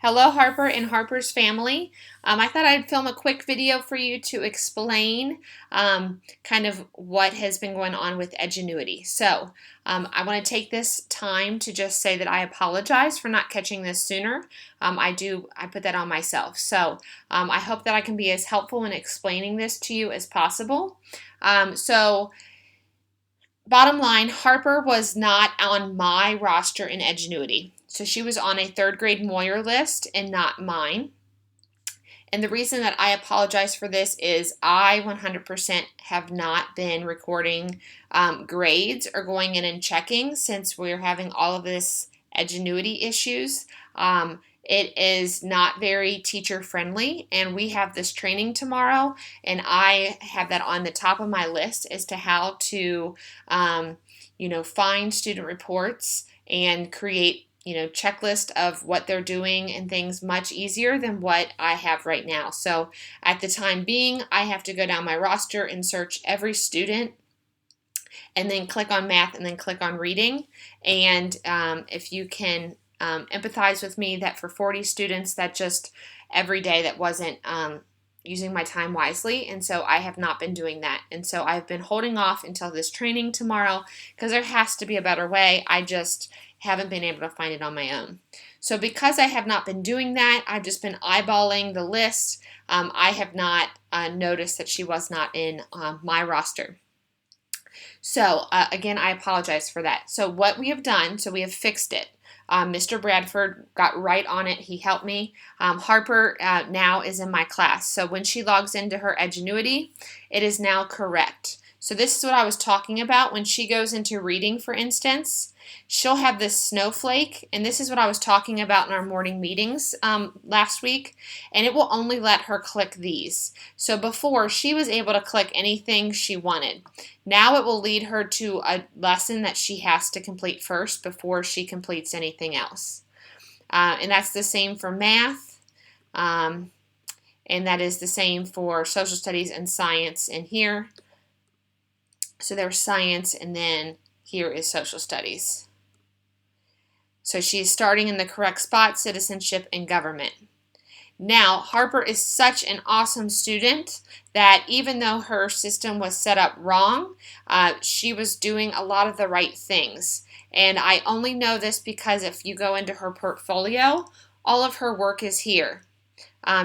Hello, Harper and Harper's family. I thought I'd film a quick video for you to explain kind of what has been going on with Edgenuity. So I want to take this time to just say that I apologize for not catching this sooner. I put that on myself. So I hope that I can be as helpful in explaining this to you as possible. Bottom line, Harper was not on my roster in Edgenuity. So she was on a third grade Moyer list and not mine. And the reason that I apologize for this is I 100% have not been recording grades or going in and checking since we're having all of this Edgenuity issues. It is not very teacher friendly, and we have this training tomorrow, and I have that on the top of my list as to how to, find student reports and create checklist of what they're doing and things much easier than what I have right now. So at the time being, I have to go down my roster and search every student and then click on math and then click on reading. And if you can empathize with me that for 40 students, that just every day that wasn't using my time wisely, and so I have not been doing that. And so I've been holding off until this training tomorrow because there has to be a better way. I just haven't been able to find it on my own. So because I have not been doing that, I've just been eyeballing the list. I have not noticed that she was not in my roster. So again, I apologize for that. So what we have done, so we have fixed it. Mr. Bradford got right on it. He helped me. Harper now is in my class. So when she logs into her Edgenuity, it is now correct. So this is what I was talking about. When she goes into reading, for instance, she'll have this snowflake, and this is what I was talking about in our morning meetings last week, and it will only let her click these. So before, she was able to click anything she wanted. Now it will lead her to a lesson that she has to complete first before she completes anything else. And that's the same for math, and that is the same for social studies and science in here. So there's science, and then here is social studies. So she's starting in the correct spot, citizenship and government. Now, Harper is such an awesome student that even though her system was set up wrong, she was doing a lot of the right things. And I only know this because if you go into her portfolio, all of her work is here.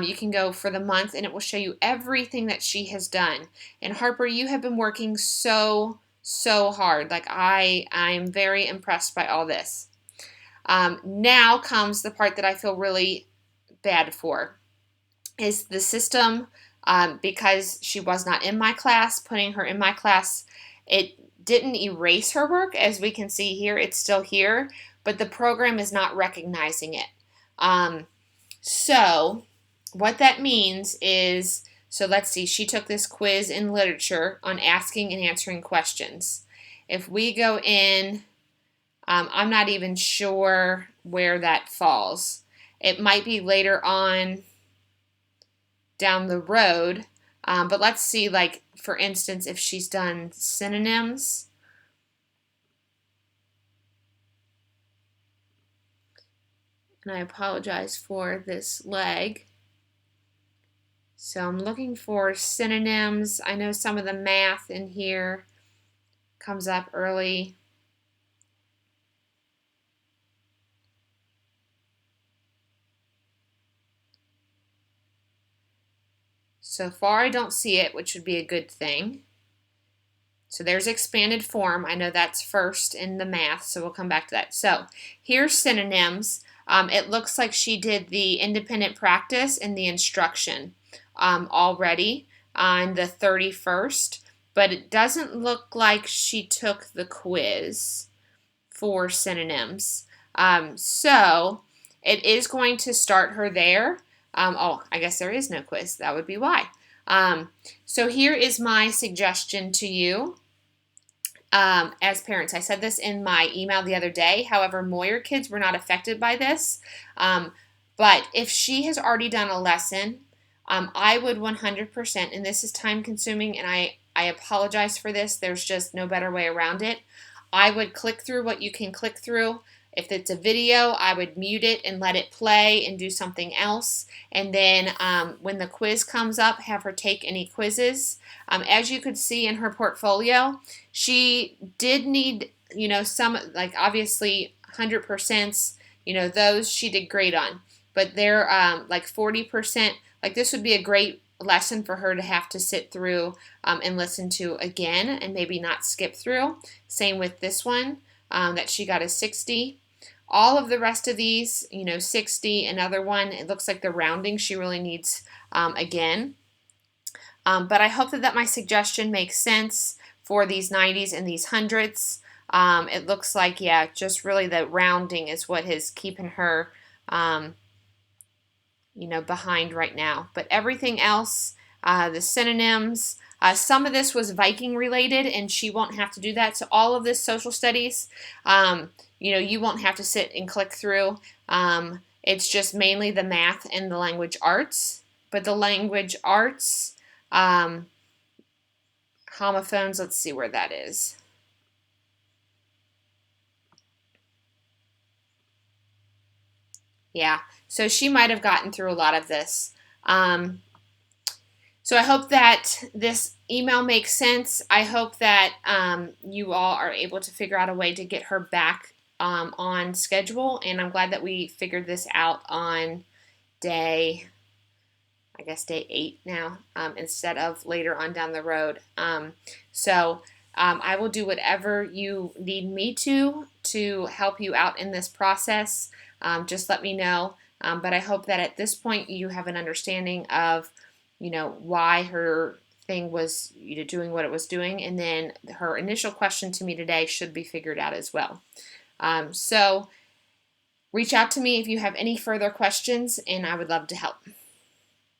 You can go for the month and it will show you everything that she has done. And Harper, you have been working so hard. Like I'm very impressed by all this. Now comes the part that I feel really bad for, is the system, because she was not in my class, putting her in my class, it didn't erase her work. As we can see here, it's still here, but the program is not recognizing it. So what that means is, so let's see, she took this quiz in literature on asking and answering questions. If we go in, I'm not even sure where that falls. It might be later on down the road, but let's see, like, for instance, if she's done synonyms. And I apologize for this lag. So I'm looking for synonyms. I know some of the math in here comes up early. So far I don't see it, which would be a good thing. So there's expanded form. I know that's first in the math, so we'll come back to that. So here's synonyms. It looks like she did the independent practice and the instruction already on the 31st, but it doesn't look like she took the quiz for synonyms. So it is going to start her there. I guess there is no quiz. That would be why. So here is my suggestion to you as parents. I said this in my email the other day. However, Moyer kids were not affected by this. But if she has already done a lesson, I would 100%, and this is time consuming, and I apologize for this. There's just no better way around it. I would click through what you can click through. If it's a video, I would mute it and let it play and do something else. And then when the quiz comes up, have her take any quizzes. As you could see in her portfolio, she did need, some, like obviously 100%, those she did great on. But they're like 40%, like this would be a great lesson for her to have to sit through and listen to again and maybe not skip through. Same with this one that she got a 60. All of the rest of these, 60, another one, it looks like the rounding she really needs again. But I hope that my suggestion makes sense for these 90s and these hundreds. It looks like, yeah, just really the rounding is what is keeping her, behind right now. But everything else, the synonyms, some of this was Viking related, and she won't have to do that. So all of this social studies, you won't have to sit and click through. It's just mainly the math and the language arts. But the language arts, homophones, let's see where that is. Yeah, so she might have gotten through a lot of this. So I hope that this email makes sense. I hope that you all are able to figure out a way to get her back on schedule. And I'm glad that we figured this out on day 8 now, instead of later on down the road. So I will do whatever you need me to help you out in this process. Just let me know. But I hope that at this point you have an understanding of, why her thing was, doing what it was doing. And then her initial question to me today should be figured out as well. So reach out to me if you have any further questions, and I would love to help.